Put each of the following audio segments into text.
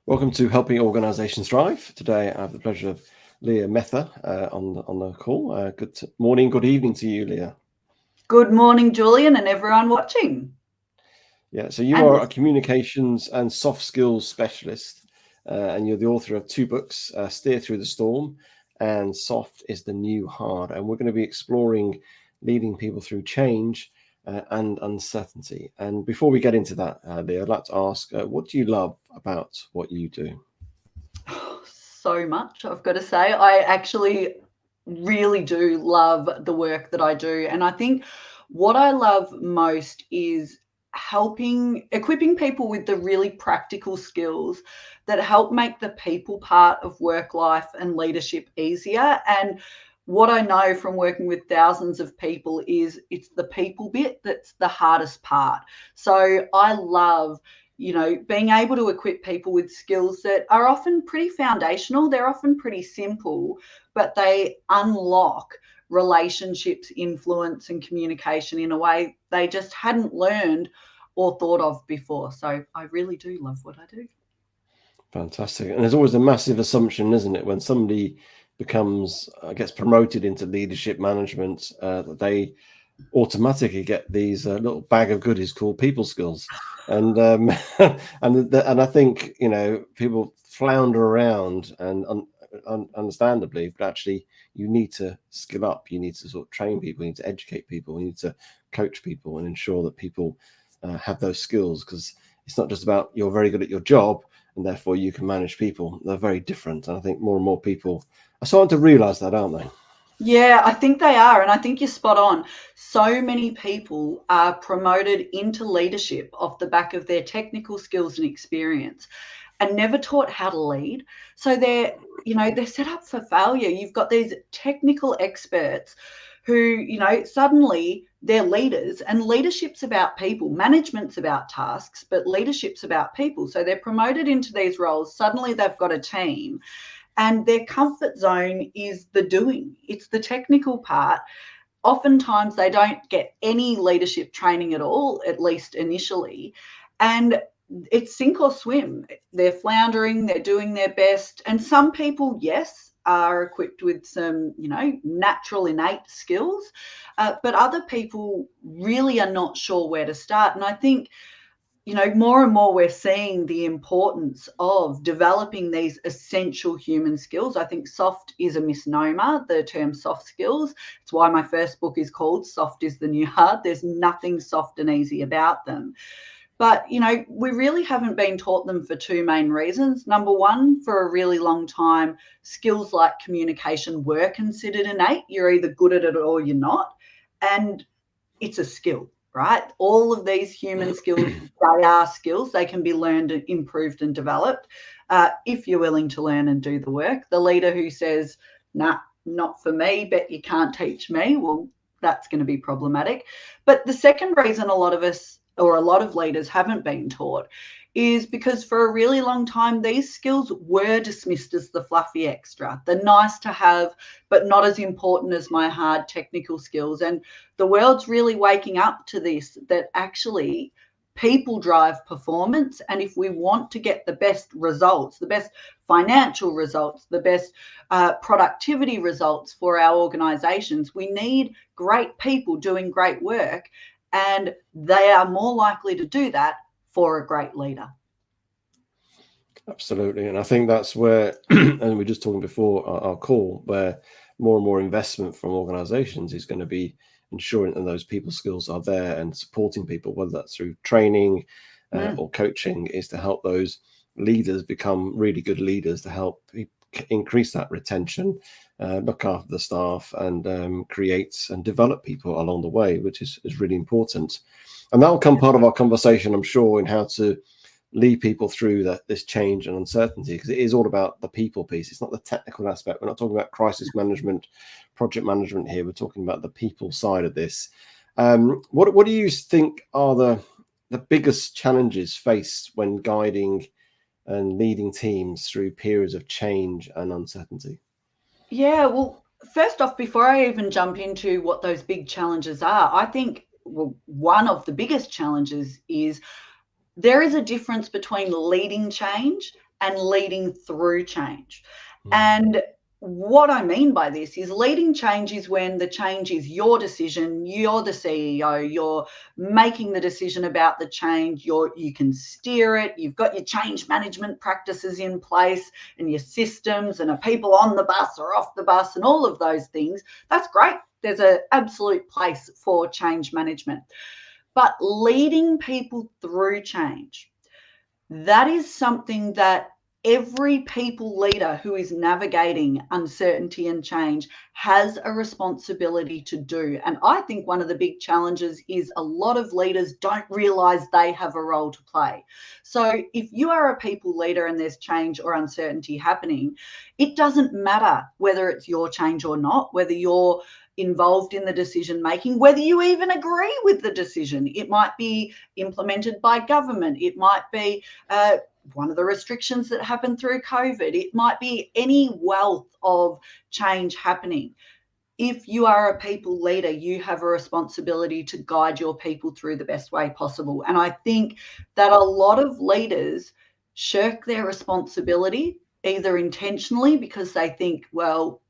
Welcome to Helping Organisations Thrive. Today I have the pleasure of Leah Mether on the call. Good morning, good evening to you, Leah. Good morning, Julian, and everyone watching. Yeah, so you are a communications and soft skills specialist, and you're the author of two books, Steer Through the Storm and Soft is the New Hard. And we're going to be exploring leading people through change and uncertainty. And before we get into that, Leah, I'd like to ask, what do you love about what you do? So much, I've got to say. I actually really do love the work that I do. And I think what I love most is equipping people with the really practical skills that help make the people part of work life and leadership easier. And what I know from working with thousands of people is it's the people bit that's the hardest part. So I love being able to equip people with skills that are often pretty foundational. They're often pretty simple, but they unlock relationships, influence, and communication in a way they just hadn't learned or thought of before. So I really do love what I do. Fantastic. And there's always a massive assumption, isn't it, when somebody gets promoted into leadership management, that they automatically get these little bag of goodies called people skills. And and I think people flounder around and understandably, but actually you need to skill up. You need to sort of train people. You need to educate people. You need to coach people and ensure that people have those skills, because it's not just about you're very good at your job and therefore you can manage people. They're very different. And I think more and more people are starting to realize that, aren't they? Yeah, I think they are. And I think you're spot on. So many people are promoted into leadership off the back of their technical skills and experience and never taught how to lead. So they're set up for failure. You've got these technical experts who, suddenly they're leaders, and leadership's about people. Management's about tasks, but leadership's about people. So they're promoted into these roles. Suddenly they've got a team. And their comfort zone is the doing. It's the technical part. Oftentimes they don't get any leadership training at all, at least initially. And it's sink or swim. They're floundering, they're doing their best. And some people, yes, are equipped with some, natural innate skills. But other people really are not sure where to start. And I think more and more we're seeing the importance of developing these essential human skills. I think soft is a misnomer, the term soft skills. It's why my first book is called Soft is the New Hard. There's nothing soft and easy about them. But, we really haven't been taught them for two main reasons. Number one, for a really long time, skills like communication were considered innate. You're either good at it or you're not. And it's a skill. Right? All of these human skills, they are skills. They can be learned, improved, and developed if you're willing to learn and do the work. The leader who says, nah, not for me, bet you can't teach me, well, that's going to be problematic. But the second reason a lot of us, or a lot of leaders, haven't been taught is because for a really long time, these skills were dismissed as the fluffy extra, the nice to have, but not as important as my hard technical skills. And the world's really waking up to this, that actually people drive performance. And if we want to get the best results, the best financial results, the best productivity results for our organizations, we need great people doing great work. And they are more likely to do that for a great leader. Absolutely. And I think that's where, and we were just talking before our call, where more and more investment from organizations is going to be ensuring that those people skills are there and supporting people, whether that's through training or coaching, is to help those leaders become really good leaders, to help increase that retention, look after the staff, and create and develop people along the way, which is really important. And that will come part of our conversation, I'm sure, in how to lead people through this change and uncertainty, because it is all about the people piece. It's not the technical aspect. We're not talking about crisis management, project management here. We're talking about the people side of this. What do you think are the biggest challenges faced when guiding and leading teams through periods of change and uncertainty? Yeah, well, first off, before I even jump into what those big challenges are, I think one of the biggest challenges is there is a difference between leading change and leading through change. And what I mean by this is leading change is when the change is your decision, you're the CEO, you're making the decision about the change, you can steer it, you've got your change management practices in place and your systems and are people on the bus or off the bus and all of those things. That's great. There's an absolute place for change management. But leading people through change, that is something that every people leader who is navigating uncertainty and change has a responsibility to do. And I think one of the big challenges is a lot of leaders don't realize they have a role to play. So if you are a people leader and there's change or uncertainty happening, it doesn't matter whether it's your change or not, whether you're involved in the decision making, whether you even agree with the decision. It might be implemented by government. It might be one of the restrictions that happened through COVID. It might be any wealth of change happening. If you are a people leader, you have a responsibility to guide your people through the best way possible. And I think that a lot of leaders shirk their responsibility, either intentionally because they think, well,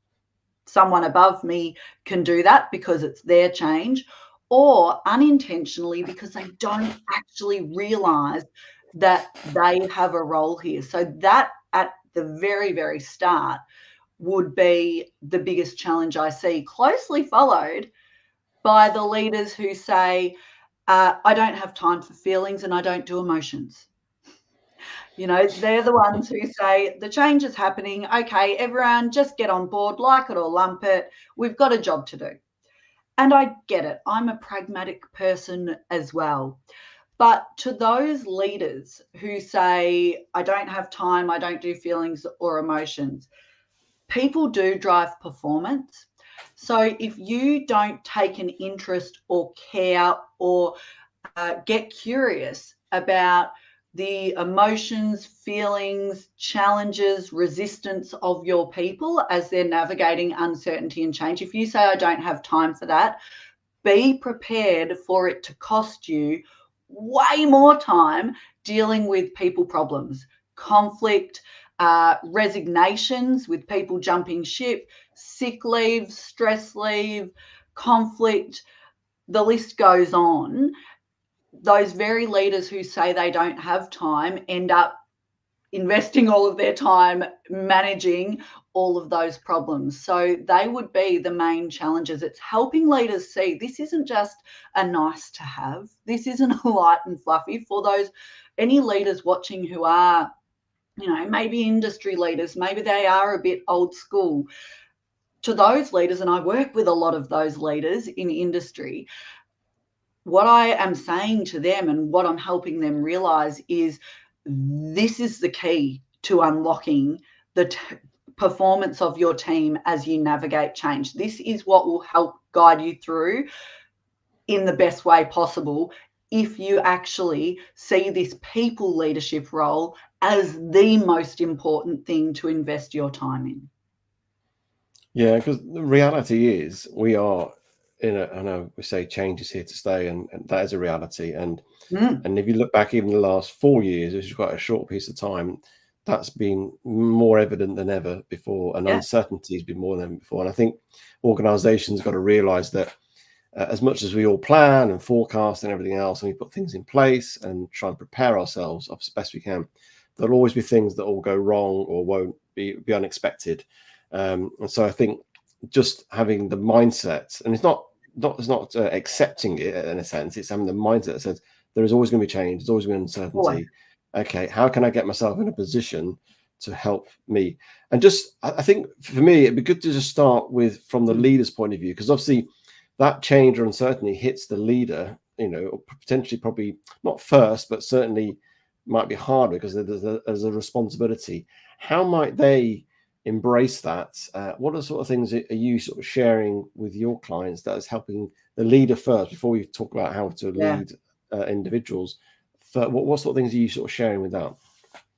someone above me can do that because it's their change, or unintentionally because they don't actually realize that they have a role here. So that at the very, very start would be the biggest challenge I see, closely followed by the leaders who say, I don't have time for feelings and I don't do emotions. You know, they're the ones who say the change is happening. Okay, everyone just get on board, like it or lump it. We've got a job to do. And I get it. I'm a pragmatic person as well. But to those leaders who say, I don't have time, I don't do feelings or emotions, people do drive performance. So if you don't take an interest or care or get curious about the emotions, feelings, challenges, resistance of your people as they're navigating uncertainty and change, if you say, I don't have time for that, be prepared for it to cost you way more time dealing with people problems, conflict, resignations with people jumping ship, sick leave, stress leave, conflict, the list goes on. Those very leaders who say they don't have time end up investing all of their time managing all of those problems. So they would be the main challenges. It's helping leaders see this isn't just a nice to have. This isn't a light and fluffy. For those, any leaders watching who are, you know, maybe industry leaders, maybe they are a bit old school. To those leaders, and I work with a lot of those leaders in industry, what I am saying to them and what I'm helping them realize is this is the key to unlocking the performance of your team as you navigate change. This is what will help guide you through in the best way possible if you actually see this people leadership role as the most important thing to invest your time in. Yeah, because the reality is we are in a, I know we say change is here to stay, and that is a reality. And if you look back even the last 4 years, which is quite a short piece of time, that's been more evident than ever before, and uncertainty has been more than ever before. And I think organizations got to realize that as much as we all plan and forecast and everything else, and we put things in place and try and prepare ourselves as best we can, there'll always be things that will go wrong or won't be unexpected. And so I think just having the mindset, and it's not accepting it in a sense, it's having the mindset that says there is always going to be change, there's always going to be uncertainty. Okay, how can I get myself in a position to help me? And just, I think for me, it'd be good to just start with from the leader's point of view, because obviously that change or uncertainty hits the leader, you know, or potentially probably not first, but certainly might be harder because there's a responsibility. How might they embrace that? What are the sort of things are you sort of sharing with your clients that is helping the leader first, before we talk about how to lead individuals? What sort of things are you sort of sharing with that?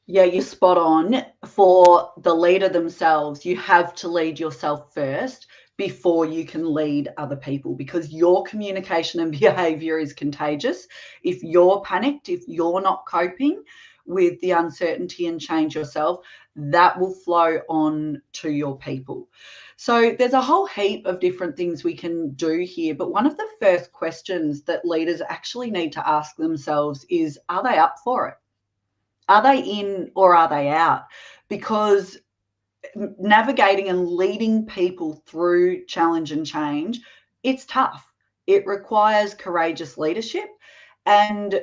Yeah, you're spot on. For the leader themselves, you have to lead yourself first before you can lead other people, because your communication and behavior is contagious. If you're panicked, if you're not coping, with the uncertainty and change yourself, that will flow on to your people. So there's a whole heap of different things we can do here. But one of the first questions that leaders actually need to ask themselves is, are they up for it? Are they in or are they out? Because navigating and leading people through challenge and change, it's tough. It requires courageous leadership. And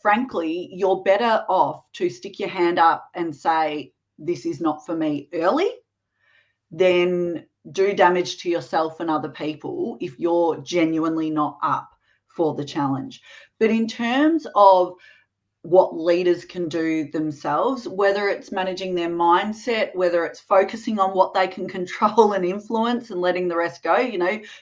frankly, you're better off to stick your hand up and say, this is not for me early, than do damage to yourself and other people if you're genuinely not up for the challenge. But in terms of what leaders can do themselves, whether it's managing their mindset, whether it's focusing on what they can control and influence and letting the rest go,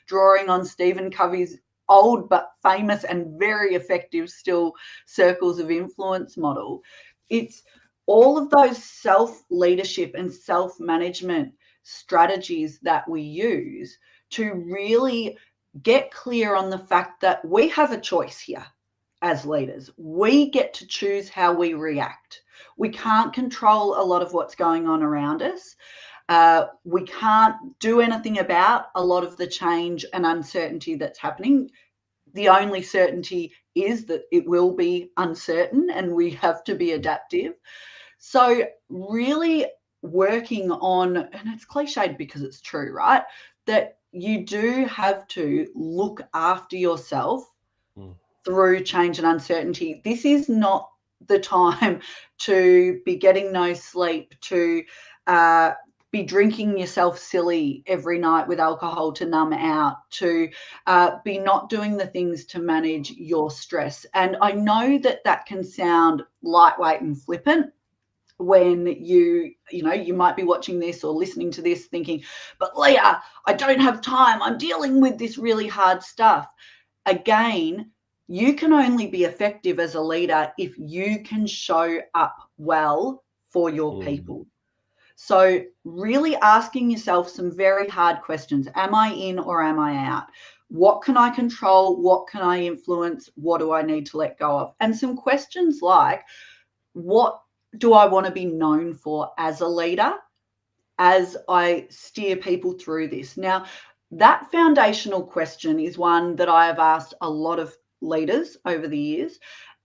drawing on Stephen Covey's old but famous and very effective still circles of influence model. It's all of those self-leadership and self-management strategies that we use to really get clear on the fact that we have a choice here. As leaders, we get to choose how we react. We can't control a lot of what's going on around us. We can't do anything about a lot of the change and uncertainty that's happening. The only certainty is that it will be uncertain and we have to be adaptive. So really working on, and it's cliched because it's true, right? That you do have to look after yourself through change and uncertainty. This is not the time to be getting no sleep, to be drinking yourself silly every night with alcohol to numb out, to be not doing the things to manage your stress. And I know that that can sound lightweight and flippant when you might be watching this or listening to this thinking, but Leah, I don't have time. I'm dealing with this really hard stuff. Again, you can only be effective as a leader if you can show up well for your people. So really asking yourself some very hard questions. Am I in or am I out? What can I control? What can I influence? What do I need to let go of? And some questions like, what do I want to be known for as a leader as I steer people through this? Now, that foundational question is one that I have asked a lot of leaders over the years.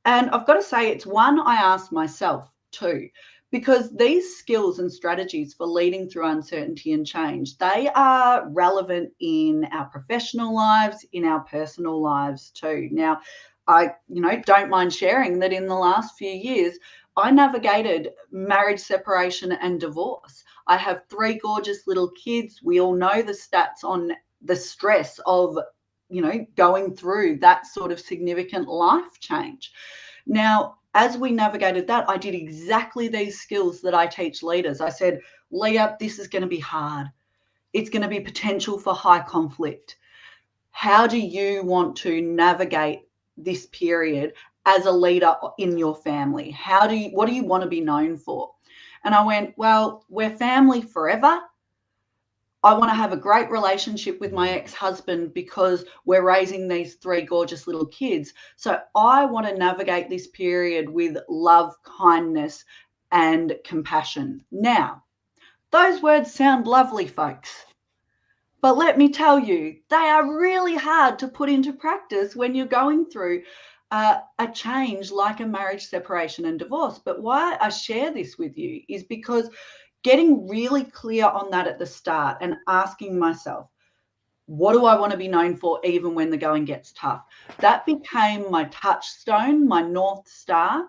And I've got to say, it's one I asked myself too, because these skills and strategies for leading through uncertainty and change, they are relevant in our professional lives, in our personal lives too. Now, I, don't mind sharing that in the last few years, I navigated marriage, separation, and divorce. I have 3 gorgeous little kids. We all know the stats on the stress of going through that sort of significant life change. Now, as we navigated that, I did exactly these skills that I teach leaders. I said, Leah, this is going to be hard. It's going to be potential for high conflict. How do you want to navigate this period as a leader in your family? What do you want to be known for? And I went, well, we're family forever. I want to have a great relationship with my ex-husband because we're raising these 3 gorgeous little kids. So I want to navigate this period with love, kindness, and compassion. Now, those words sound lovely, folks. But let me tell you, they are really hard to put into practice when you're going through a change like a marriage, separation, and divorce. But why I share this with you is because getting really clear on that at the start and asking myself, what do I want to be known for even when the going gets tough? That became my touchstone, my North Star.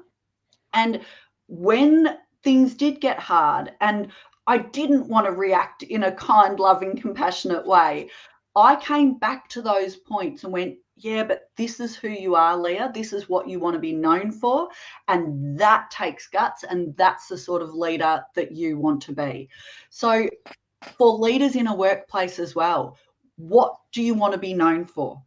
And when things did get hard and I didn't want to react in a kind, loving, compassionate way, I came back to those points and went, yeah, but this is who you are, Leah. This is what you want to be known for. And that takes guts. And that's the sort of leader that you want to be. So for leaders in a workplace as well, what do you want to be known for?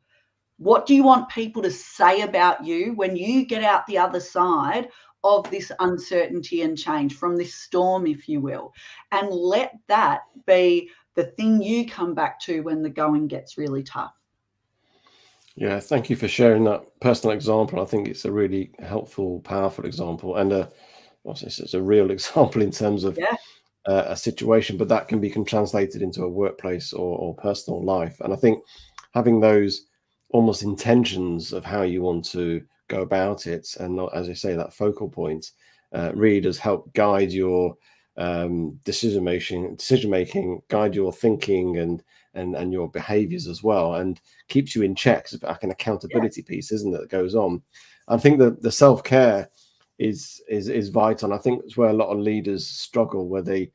What do you want people to say about you when you get out the other side of this uncertainty and change, from this storm, if you will? And let that be the thing you come back to when the going gets really tough. Yeah, thank you for sharing that personal example. I think it's a really helpful, powerful example, and it's a real example in terms of Yeah. a situation, but that can be translated into a workplace or personal life. And I think having those almost intentions of how you want to go about it, and not, as I say, that focal point, really does help guide your decision making, guide your thinking and your behaviors as well, and keeps you in check. It's like an accountability piece, isn't it, that goes on. I think that the self-care is vital. And I think it's where a lot of leaders struggle, where they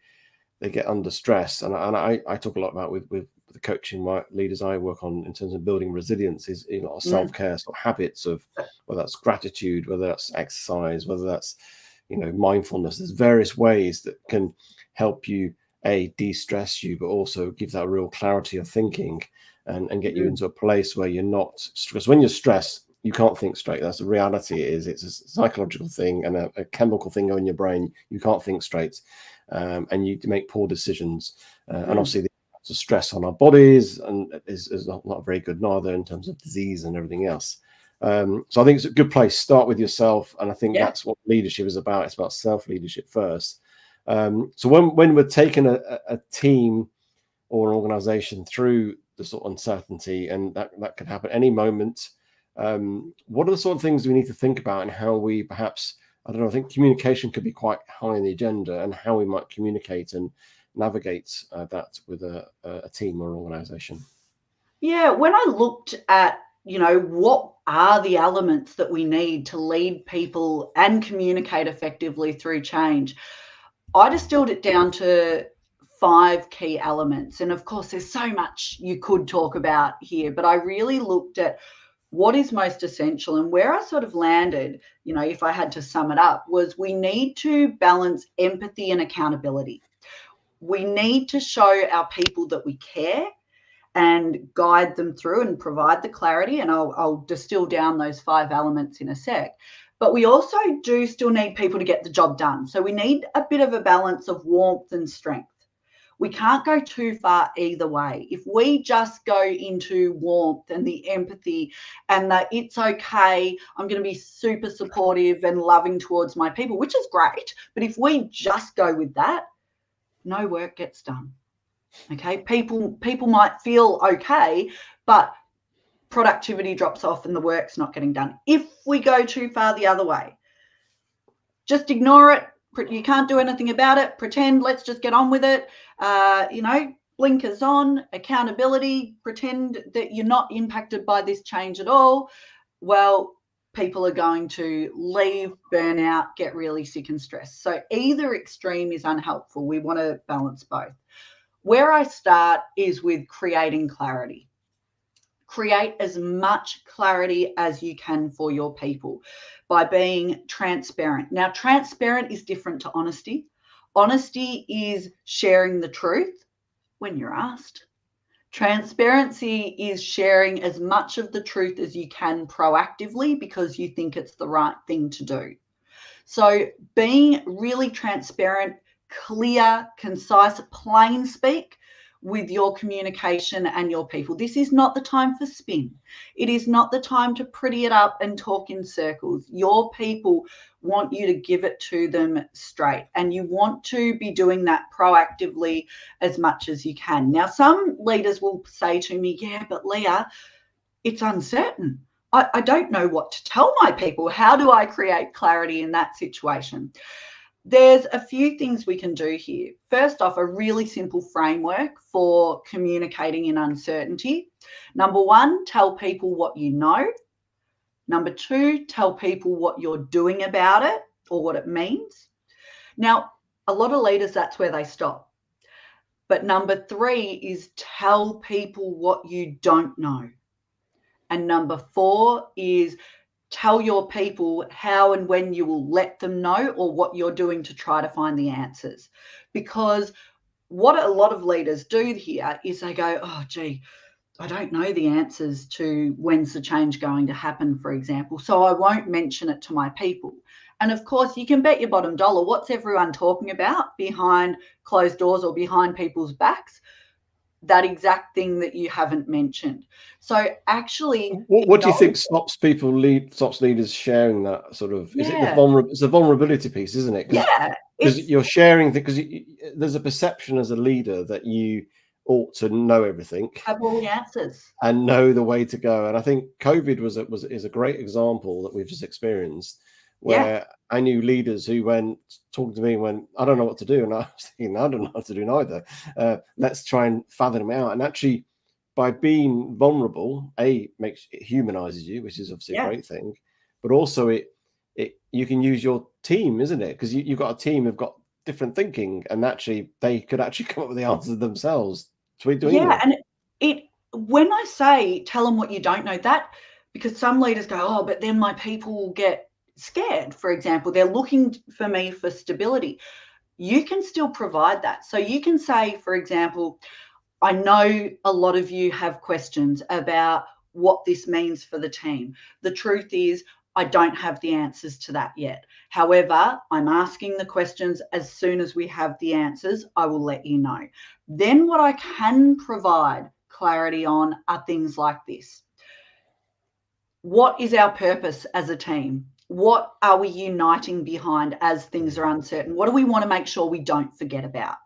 get under stress. And I talk a lot about with the coaching my leaders I work on in terms of building resilience, is self-care sort of habits of whether that's gratitude, whether that's exercise, whether that's mindfulness. There's various ways that can help you de-stress you, but also give that real clarity of thinking and get you into a place where you're not stressed. When you're stressed, you can't think straight. That's the reality. It's a psychological thing and a chemical thing in your brain. You can't think straight, and you make poor decisions. And obviously, the stress on our bodies and is not very good neither in terms of disease and everything else. So I think it's a good place. Start with yourself, and I think that's what leadership is about. It's about self-leadership first. So when we're taking a team or an organization through the sort of uncertainty, and that could happen any moment, what are the sort of things we need to think about, and how we perhaps, I don't know, I think communication could be quite high on the agenda, and how we might communicate and navigate that with a team or organization. Yeah, when I looked at, what are the elements that we need to lead people and communicate effectively through change, I distilled it down to 5 key elements. And of course, there's so much you could talk about here, but I really looked at what is most essential. And where I sort of landed, if I had to sum it up, was we need to balance empathy and accountability. We need to show our people that we care and guide them through and provide the clarity. And I'll distill down those 5 elements in a sec. But we also do still need people to get the job done. So we need a bit of a balance of warmth and strength. We can't go too far either way. If we just go into warmth and the empathy and that it's okay, I'm going to be super supportive and loving towards my people, which is great. But if we just go with that, no work gets done. Okay, people might feel okay, but productivity drops off and the work's not getting done. If we go too far the other way, just ignore it. You can't do anything about it. Pretend, let's just get on with it. Blinkers on, accountability, pretend that you're not impacted by this change at all. Well, people are going to leave, burn out, get really sick and stressed. So either extreme is unhelpful. We want to balance both. Where I start is with creating clarity. Create as much clarity as you can for your people by being transparent. Now, transparent is different to honesty. Honesty is sharing the truth when you're asked. Transparency is sharing as much of the truth as you can proactively because you think it's the right thing to do. So being really transparent, clear, concise, plain speak with your communication and your people. This is not the time for spin. It is not the time to pretty it up and talk in circles. Your people want you to give it to them straight, and you want to be doing that proactively as much as you can. Now, some leaders will say to me, yeah, but Leah, it's uncertain. I don't know what to tell my people. How do I create clarity in that situation? There's a few things we can do here. First off, a really simple framework for communicating in uncertainty. Number 1, tell people what you know. Number 2, tell people what you're doing about it or what it means. Now, a lot of leaders, that's where they stop. But number 3 is tell people what you don't know. And number 4 is tell your people how and when you will let them know, or what you're doing to try to find the answers. Because what a lot of leaders do here is they go, oh, gee, I don't know the answers to when's the change going to happen, for example, so I won't mention it to my people. And of course, you can bet your bottom dollar, what's everyone talking about behind closed doors or behind people's backs? that exact thing that you haven't mentioned. So actually, What do you think stops leaders sharing that sort of? Is it yeah, it's the vulnerability piece, isn't it? yeah, Because it's you're sharing because there's a perception as a leader that you ought to know everything have all the answers. and know the way to go. And I think COVID is a great example that we've just experienced, Yeah, where I knew leaders who went talking to me and went, I don't know what to do, and I was thinking, I don't know what to do neither. Let's try and fathom it out. And actually, by being vulnerable, it humanizes you, which is obviously a yeah. great thing, but also it you can use your team, isn't it? Because you've got a team who've got different thinking, and actually they could actually come up with the answers themselves between Yeah, them. and it when I say tell them what you don't know, that because some leaders go, oh, but then my people will get scared. For example, they're looking for me for stability. You can still provide that. So you can say, for example, I know a lot of you have questions about what this means for the team. The truth is, I don't have the answers to that yet. However, I'm asking the questions. As soon as we have the answers, I will let you know. Then, what I can provide clarity on are things like this. What is our purpose as a team? What are we uniting behind as things are uncertain? What do we want to make sure we don't forget about?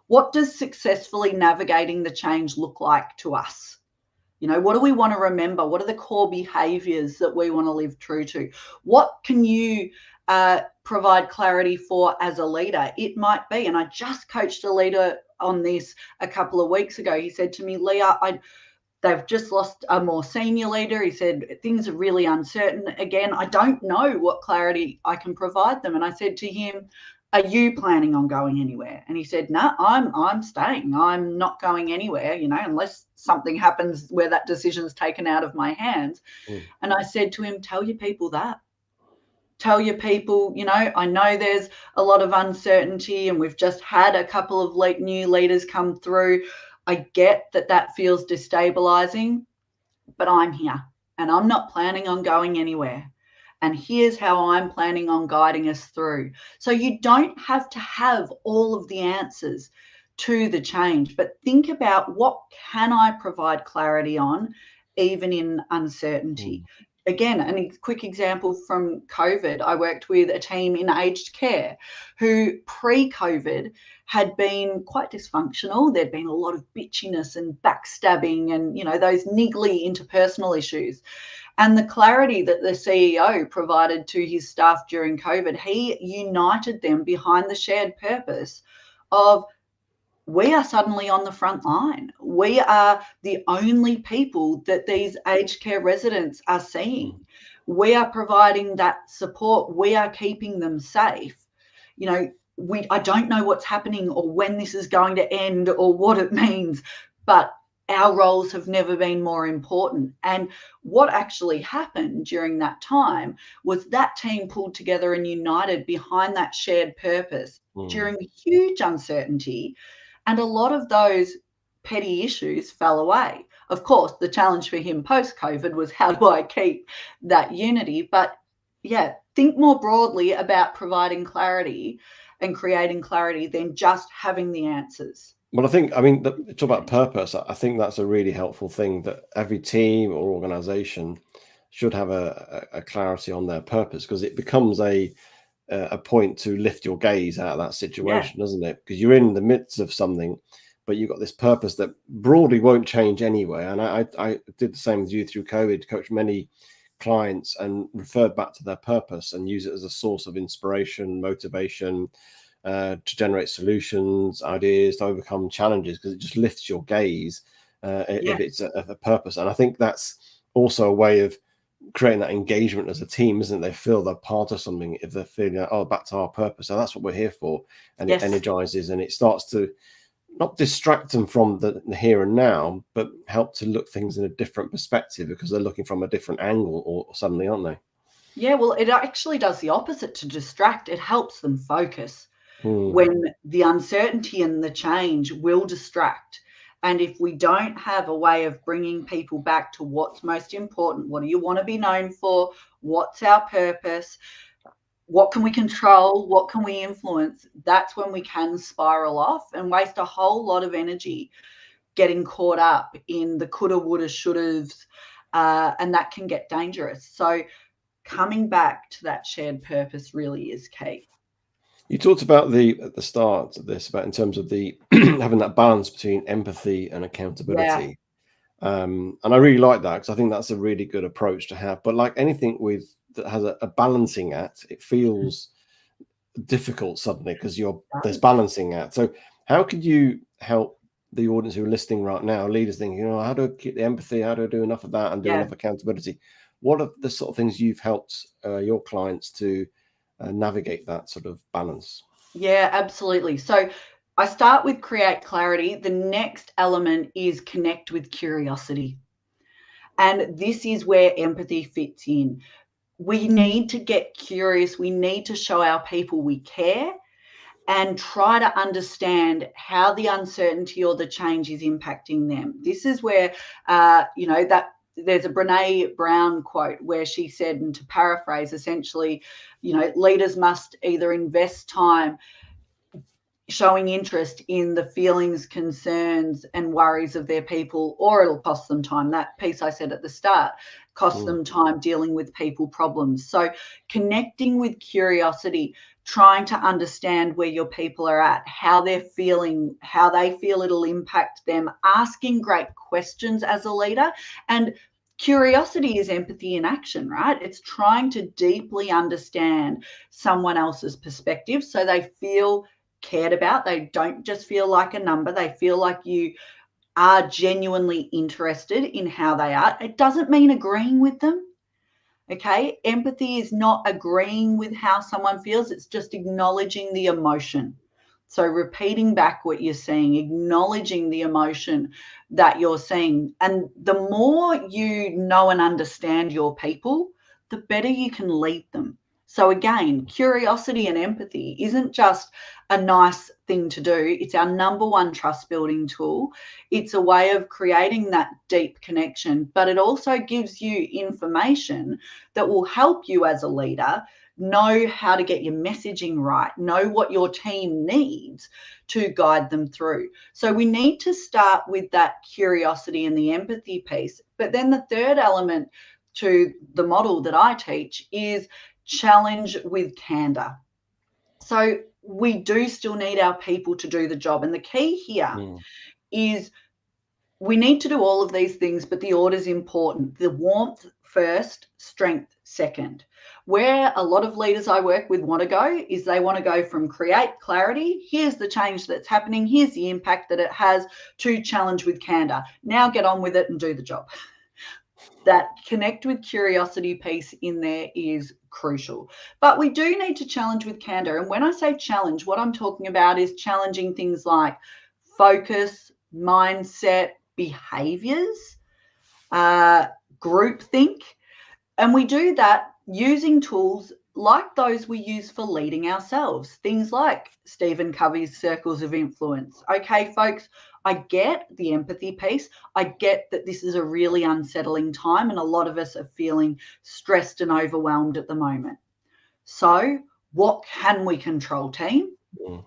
What does successfully navigating the change look like to us? You know, what do we want to remember? What are the core behaviors that we want to live true to? What can you provide clarity for as a leader? It might be, and I just coached a leader on this a couple of weeks ago. He said to me, Leah, they've just lost a more senior leader. He said, things are really uncertain. Again, I don't know what clarity I can provide them. And I said to him, are you planning on going anywhere? And he said, no, I'm staying. I'm not going anywhere, you know, unless something happens where that decision's taken out of my hands. Mm. And I said to him, tell your people that. Tell your people, you know, I know there's a lot of uncertainty and we've just had a couple of new leaders come through. I get that that feels destabilizing, but I'm here and I'm not planning on going anywhere. And here's how I'm planning on guiding us through. So you don't have to have all of the answers to the change, but think about what can I provide clarity on, even in uncertainty. Mm. Again, a quick example from COVID, I worked with a team in aged care who pre-COVID had been quite dysfunctional. There'd been a lot of bitchiness and backstabbing and, you know, those niggly interpersonal issues. And the clarity that the CEO provided to his staff during COVID, he united them behind the shared purpose of we are suddenly on the front line. We are the only people that these aged care residents are seeing. We are providing that support. We are keeping them safe. You know, I don't know what's happening or when this is going to end or what it means, but our roles have never been more important. And what actually happened during that time was that team pulled together and united behind that shared purpose Mm. during huge uncertainty, and a lot of those petty issues fell away. Of course, the challenge for him post COVID was how do I keep that unity? But yeah, think more broadly about providing clarity and creating clarity than just having the answers. Well, I mean, talk about purpose. I think that's a really helpful thing that every team or organization should have a clarity on their purpose, because it becomes a point to lift your gaze out of that Yeah, situation, doesn't it? Because you're in the midst of something, but you've got this purpose that broadly won't change anyway. And I did the same with you through COVID, coached many clients and referred back to their purpose and use it as a source of inspiration, motivation, to generate solutions, ideas, to overcome challenges, because it just lifts your gaze yeah, if it's a purpose. And I think that's also a way of creating that engagement as a team, isn't it? They feel they're part of something if they're feeling like, oh, back to our purpose. So that's what we're here for. And it yes. energizes and it starts to not distract them from the here and now, but help to look things in a different perspective because they're looking from a different angle or suddenly, aren't they? Yeah, well, it actually does the opposite to distract. It helps them focus Hmm. when the uncertainty and the change will distract. And if we don't have a way of bringing people back to what's most important, what do you want to be known for? What's our purpose? What can we control? What can we influence? That's when we can spiral off and waste a whole lot of energy getting caught up in the coulda, woulda, shouldas, and that can get dangerous. So coming back to that shared purpose really is key. You talked about at the start of this about in terms of the having that balance between empathy and Yeah, accountability. And I really like that because I think that's a really good approach to have. But like anything that has a balancing act, it feels difficult suddenly because there's balancing act. So how could you help the audience who are listening right now, leaders thinking, how do I keep the empathy? How do I do enough of that and do yeah. enough accountability? What are the sort of things you've helped your clients to navigate that sort of balance? Yeah, absolutely. So I start with create clarity. The next element is connect with curiosity. And this is where empathy fits in. We need to get curious. We need to show our people we care and try to understand how the uncertainty or the change is impacting them. This is where, that there's a Brene Brown quote where she said, and to paraphrase, essentially, leaders must either invest time showing interest in the feelings, concerns, and worries of their people, or it'll cost them time. That piece I said at the start costs them time dealing with people problems. So connecting with curiosity, trying to understand where your people are at, how they're feeling, how they feel it'll impact them, asking great questions as a leader. And curiosity is empathy in action, right? It's trying to deeply understand someone else's perspective so they feel cared about. They don't just feel like a number. They feel like you are genuinely interested in how they are. It doesn't mean agreeing with them. Okay. Empathy is not agreeing with how someone feels. It's just acknowledging the emotion. So repeating back what you're seeing, acknowledging the emotion that you're seeing. And the more you know and understand your people, the better you can lead them. So again, curiosity and empathy isn't just a nice thing to do. It's our number one trust building tool. It's a way of creating that deep connection, but it also gives you information that will help you as a leader know how to get your messaging right, know what your team needs to guide them through. So we need to start with that curiosity and the empathy piece. But then the third element to the model that I teach is challenge with candor. So we do still need our people to do the job. And the key here is we need to do all of these things, but the order is important. The warmth first, strength second. Where a lot of leaders I work with want to go is they want to go from create clarity, here's the change that's happening, here's the impact that it has, to challenge with candor. Now get on with it and do the job. That connect with curiosity piece in there is crucial. But we do need to challenge with candor. And when I say challenge, what I'm talking about is challenging things like focus, mindset, behaviors, groupthink. And we do that using tools like those we use for leading ourselves. Things like Stephen Covey's circles of influence. Okay, folks, I get the empathy piece. I get that this is a really unsettling time and a lot of us are feeling stressed and overwhelmed at the moment. So what can we control, team?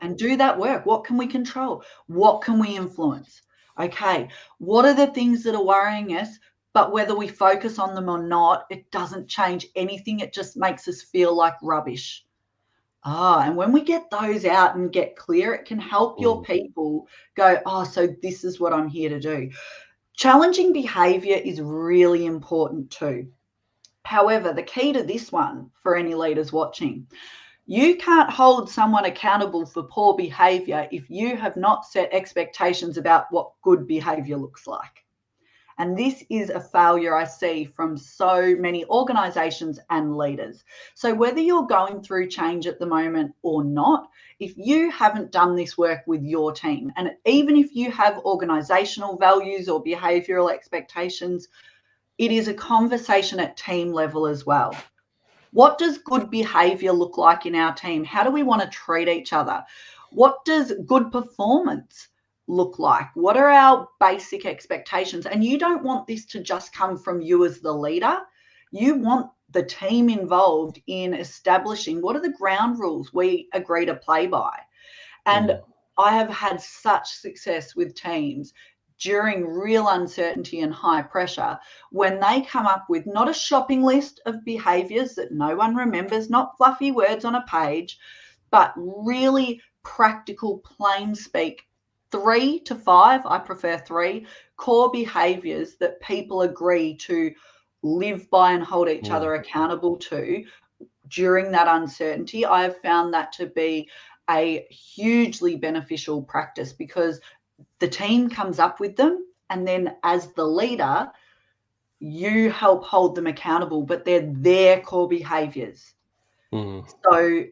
And do that work. What can we control? What can we influence? Okay, what are the things that are worrying us? But whether we focus on them or not, it doesn't change anything. It just makes us feel like rubbish. And when we get those out and get clear, it can help your people go, so this is what I'm here to do. Challenging behavior is really important too. However, the key to this one for any leaders watching, you can't hold someone accountable for poor behavior if you have not set expectations about what good behavior looks like. And this is a failure I see from so many organizations and leaders. So whether you're going through change at the moment or not, if you haven't done this work with your team, and even if you have organizational values or behavioral expectations, it is a conversation at team level as well. What does good behavior look like in our team? How do we want to treat each other? What does good performance look like? What are our basic expectations? And you don't want this to just come from you as the leader. You want the team involved in establishing what are the ground rules we agree to play by. And I have had such success with teams during real uncertainty and high pressure, when they come up with not a shopping list of behaviors that no one remembers, not fluffy words on a page, but really practical, plain speak, 3 to 5, I prefer 3, core behaviors that people agree to live by and hold each other accountable to during that uncertainty. I have found that to be a hugely beneficial practice, because the team comes up with them, and then as the leader, you help hold them accountable, but they're their core behaviors. So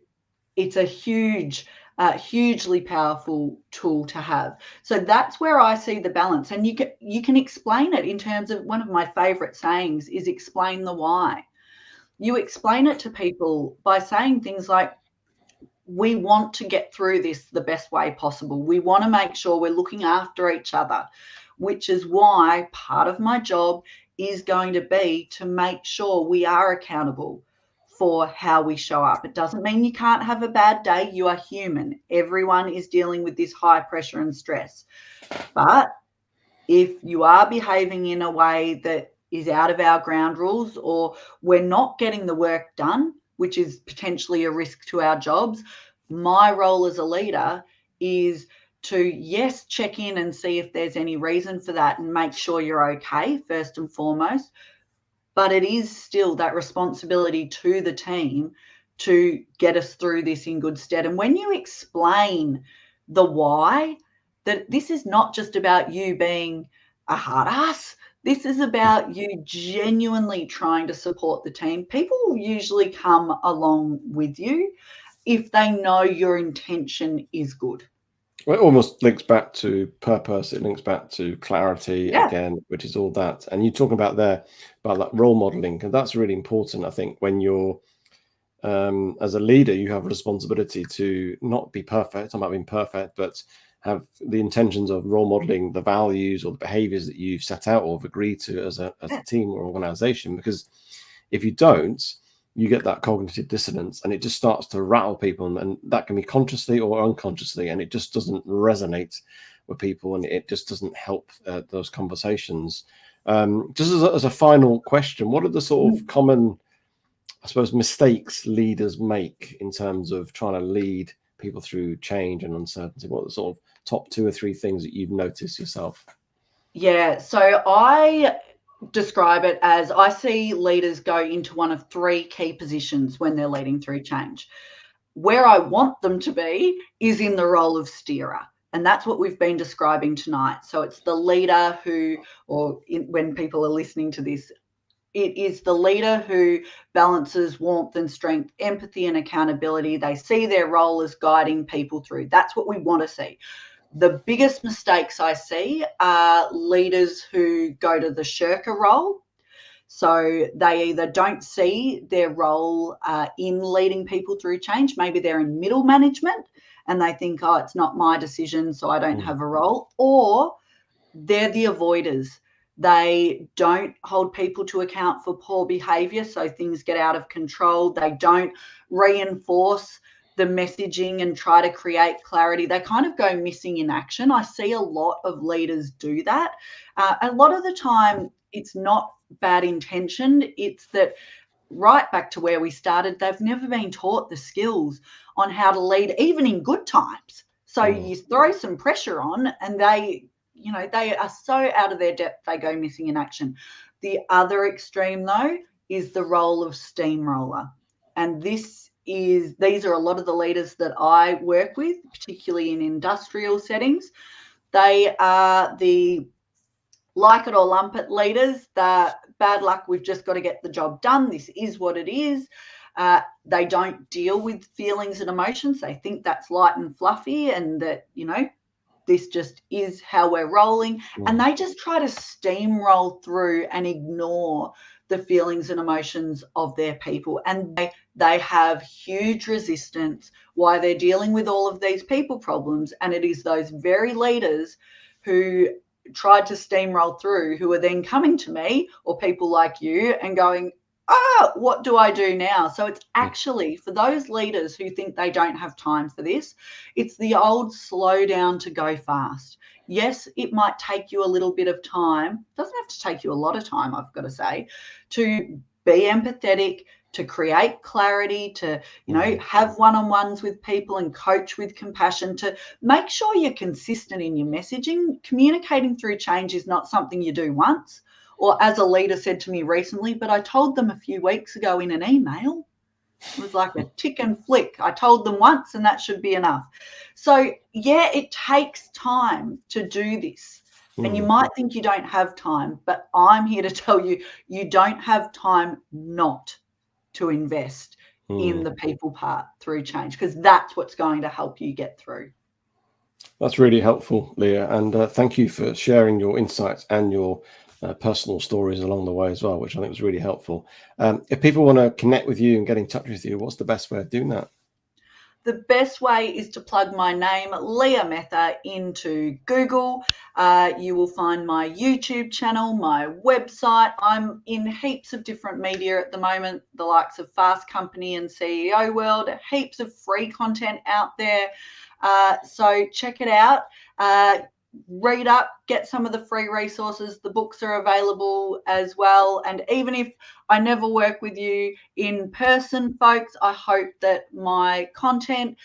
it's a hugely powerful tool to have. So that's where I see the balance. And you can explain it in terms of, one of my favorite sayings is explain the why. You explain it to people by saying things like, we want to get through this the best way possible. We want to make sure we're looking after each other, which is why part of my job is going to be to make sure we are accountable for how we show up. It doesn't mean you can't have a bad day. You are human. Everyone is dealing with this high pressure and stress. But if you are behaving in a way that is out of our ground rules, or we're not getting the work done, which is potentially a risk to our jobs, my role as a leader is to, yes, check in and see if there's any reason for that and make sure you're okay, first and foremost. But it is still that responsibility to the team to get us through this in good stead. And when you explain the why, that this is not just about you being a hard ass, this is about you genuinely trying to support the team, people will usually come along with you if they know your intention is good. Well, it almost links back to purpose. It links back to clarity again, which is all that. And you're talking about there about that role modeling, and that's really important. I think when you're as a leader, you have a responsibility to not be perfect. I'm not being perfect, but have the intentions of role modeling the values or the behaviors that you've set out or have agreed to as a team or organization. Because if you don't, you get that cognitive dissonance, and it just starts to rattle people, and that can be consciously or unconsciously, and it just doesn't resonate with people, and it just doesn't help those conversations. Just as a final question, what are the sort of common, I suppose, mistakes leaders make in terms of trying to lead people through change and uncertainty? What are the sort of top 2 or 3 things that you've noticed yourself? Yeah, so I describe it as, I see leaders go into one of 3 key positions when they're leading through change. Where I want them to be is in the role of steerer. And that's what we've been describing tonight. So it's the leader who, when people are listening to this, it is the leader who balances warmth and strength, empathy and accountability. They see their role as guiding people through. That's what we want to see. The biggest mistakes I see are leaders who go to the shirker role. So they either don't see their role in leading people through change. Maybe they're in middle management and they think, oh, it's not my decision, so I don't have a role. Or they're the avoiders. They don't hold people to account for poor behavior, so things get out of control. They don't reinforce the messaging and try to create clarity. They kind of go missing in action. I see a lot of leaders do that. A lot of the time, it's not bad intentioned. It's that, right back to where we started, they've never been taught the skills on how to lead, even in good times. So you throw some pressure on and they are so out of their depth, they go missing in action. The other extreme, though, is the role of steamroller. And these are a lot of the leaders that I work with, particularly in industrial settings. They are the like it or lump it leaders, that bad luck, we've just got to get the job done. This is what it is. They don't deal with feelings and emotions. They think that's light and fluffy and that, this just is how we're rolling. And they just try to steamroll through and ignore the feelings and emotions of their people. And they have huge resistance why they're dealing with all of these people problems. And it is those very leaders who tried to steamroll through who are then coming to me or people like you and going, what do I do now? So it's Mm, actually for those leaders who think they don't have time for this, it's the old slow down to go fast. Yes, it might take you a little bit of time. Doesn't have to take you a lot of time, I've got to say, to be empathetic, to create clarity, to, mm, have one-on-ones with people and coach with compassion, to make sure you're consistent in your messaging. Communicating through change is not something you do once. Or as a leader said to me recently, but I told them a few weeks ago in an email. It was like a tick and flick. I told them once and that should be enough. So, yeah, it takes time to do this. And you mm, might think you don't have time, but I'm here to tell you, you don't have time not to invest in mm. the people part through change, because that's what's going to help you get through. That's really helpful, Leah, and thank you for sharing your insights and your personal stories along the way as well, which I think was really helpful. If people want to connect with you and get in touch with you, what's the best way of doing that? The best way is to plug my name, Leah Mether, into Google. You will find my YouTube channel, my website. I'm in heaps of different media at the moment, the likes of Fast Company and CEO World, heaps of free content out there. So check it out. Read up, get some of the free resources. The books are available as well. And even if I never work with you in person, folks, I hope that my content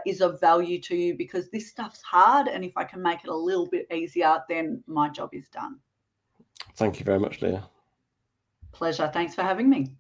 is of value to you, because this stuff's hard. And if I can make it a little bit easier, then my job is done. Thank you very much, Leah. Pleasure. Thanks for having me.